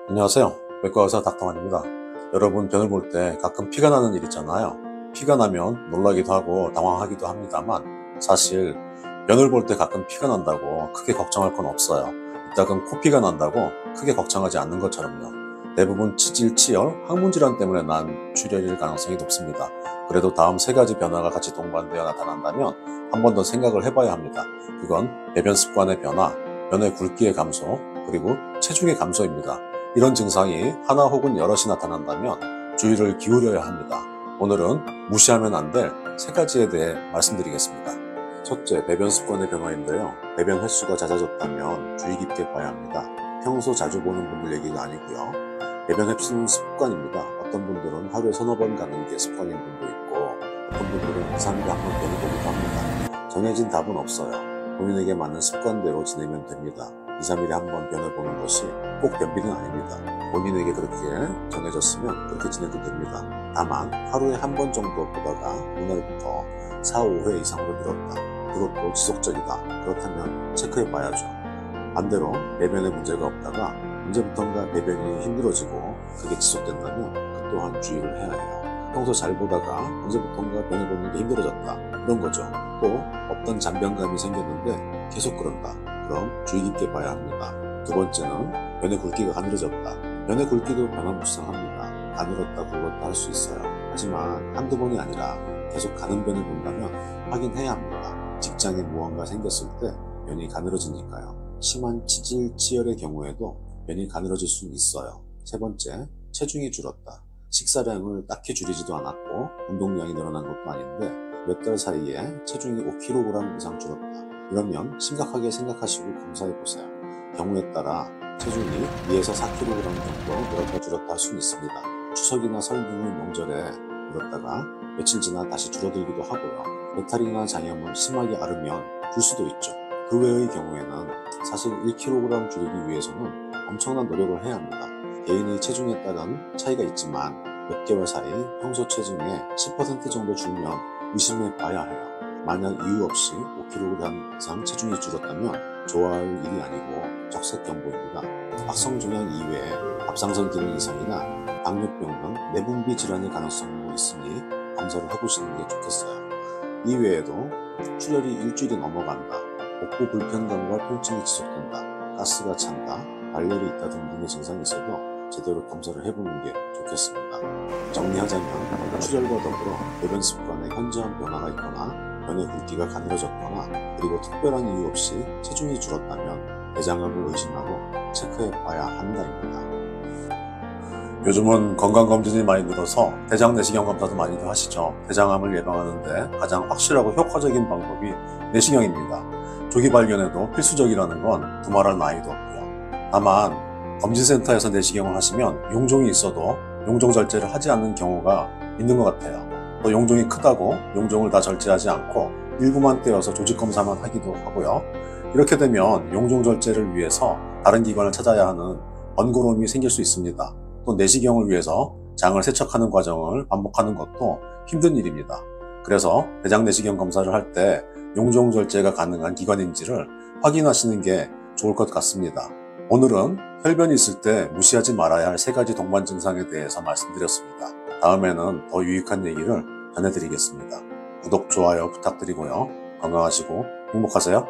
안녕하세요. 외과 의사 닥터만입니다. 여러분, 변을 볼 때 가끔 피가 나는 일 있잖아요. 피가 나면 놀라기도 하고 당황하기도 합니다만, 사실 변을 볼 때 가끔 피가 난다고 크게 걱정할 건 없어요. 이따금 코피가 난다고 크게 걱정하지 않는 것처럼요. 대부분 치질, 치열, 항문질환 때문에 난 출혈일 가능성이 높습니다. 그래도 다음 세 가지 변화가 같이 동반되어 나타난다면 한 번 더 생각을 해봐야 합니다. 그건 배변 습관의 변화, 변의 굵기의 감소, 그리고 체중의 감소입니다. 이런 증상이 하나 혹은 여럿이 나타난다면 주의를 기울여야 합니다. 오늘은 무시하면 안 될 세 가지에 대해 말씀드리겠습니다. 첫째, 배변 습관의 변화인데요. 배변 횟수가 잦아졌다면 주의 깊게 봐야 합니다. 평소 자주 보는 분들 얘기가 아니고요. 배변 횟수는 습관입니다. 어떤 분들은 하루에 서너 번 가는 게 습관인 분도 있고, 어떤 분들은 2, 3일에 한 번 변을 보기도 합니다. 정해진 답은 없어요. 본인에게 맞는 습관대로 지내면 됩니다. 2, 3일에 한 번 변을 보는 것이 꼭 변비는 아닙니다. 본인에게 그렇게 정해졌으면 그렇게 지내도 됩니다. 다만 하루에 한 번 정도 보다가 오늘부터 4, 5회 이상으로 늘었다. 그것도 지속적이다. 그렇다면 체크해 봐야죠. 반대로 배변에 문제가 없다가 언제부턴가 배변이 힘들어지고 그게 지속된다면 그 또한 주의를 해야 해요. 평소 잘 보다가 언제부턴가 변을 보는 게 힘들어졌다. 이런 거죠. 또 없던 잔변감이 생겼는데 계속 그런다. 그럼 주의 깊게 봐야 합니다. 두 번째는 변의 굵기가 가늘어졌다. 변의 굵기도 변화무쌍합니다. 가늘었다 굵었다 할 수 있어요. 하지만 한두 번이 아니라 계속 가는 변을 본다면 확인해야 합니다. 직장에 무언가 생겼을 때 변이 가늘어지니까요. 심한 치질, 치열의 경우에도 변이 가늘어질 수는 있어요. 세 번째, 체중이 줄었다. 식사량을 딱히 줄이지도 않았고 운동량이 늘어난 것도 아닌데 몇 달 사이에 체중이 5kg 이상 줄었다. 이러면 심각하게 생각하시고 검사해보세요. 경우에 따라 체중이 2에서 4kg 정도 늘었다 줄었다 할 수는 있습니다. 추석이나 설 등의 명절에 늘었다가 며칠 지나 다시 줄어들기도 하고요. 배탈이나 장염을 심하게 앓으면 줄 수도 있죠. 그 외의 경우에는 사실 1kg 줄이기 위해서는 엄청난 노력을 해야 합니다. 개인의 체중에 따른 차이가 있지만 몇 개월 사이 평소 체중의 10% 정도 줄면 의심해 봐야 해요. 만약 이유 없이 5kg 이상 체중이 줄었다면 좋아할 일이 아니고 적색 경보입니다. 악성종양 이외에 갑상선 기능 이상이나 당뇨병 등 내분비 질환의 가능성도 있으니 검사를 해보시는 게 좋겠어요. 이외에도 출혈이 일주일이 넘어간다, 복부 불편감과 통증이 지속된다, 가스가 찬다, 발열이 있다 등등의 증상이 있어도 제대로 검사를 해보는 게 좋겠습니다. 정리하자면 출혈과 더불어 배변 습관에 현저한 변화가 있거나 변의 굵기가 가늘어졌거나 그리고 특별한 이유 없이 체중이 줄었다면 대장암을 의심하고 체크해 봐야 한다입니다. 요즘은 건강검진이 많이 늘어서 대장 내시경 검사도 많이들 하시죠. 대장암을 예방하는데 가장 확실하고 효과적인 방법이 내시경입니다. 조기 발견에도 필수적이라는 건 두말할 나위도 없고요. 다만 검진센터에서 내시경을 하시면 용종이 있어도 용종 절제를 하지 않는 경우가 있는 것 같아요. 또 용종이 크다고 용종을 다 절제하지 않고 일부만 떼어서 조직검사만 하기도 하고요. 이렇게 되면 용종 절제를 위해서 다른 기관을 찾아야 하는 번거로움이 생길 수 있습니다. 또 내시경을 위해서 장을 세척하는 과정을 반복하는 것도 힘든 일입니다. 그래서 대장 내시경 검사를 할 때 용종 절제가 가능한 기관인지를 확인하시는 게 좋을 것 같습니다. 오늘은 혈변이 있을 때 무시하지 말아야 할 세 가지 동반 증상에 대해서 말씀드렸습니다. 다음에는 더 유익한 얘기를 전해드리겠습니다. 구독, 좋아요 부탁드리고요. 건강하시고 행복하세요.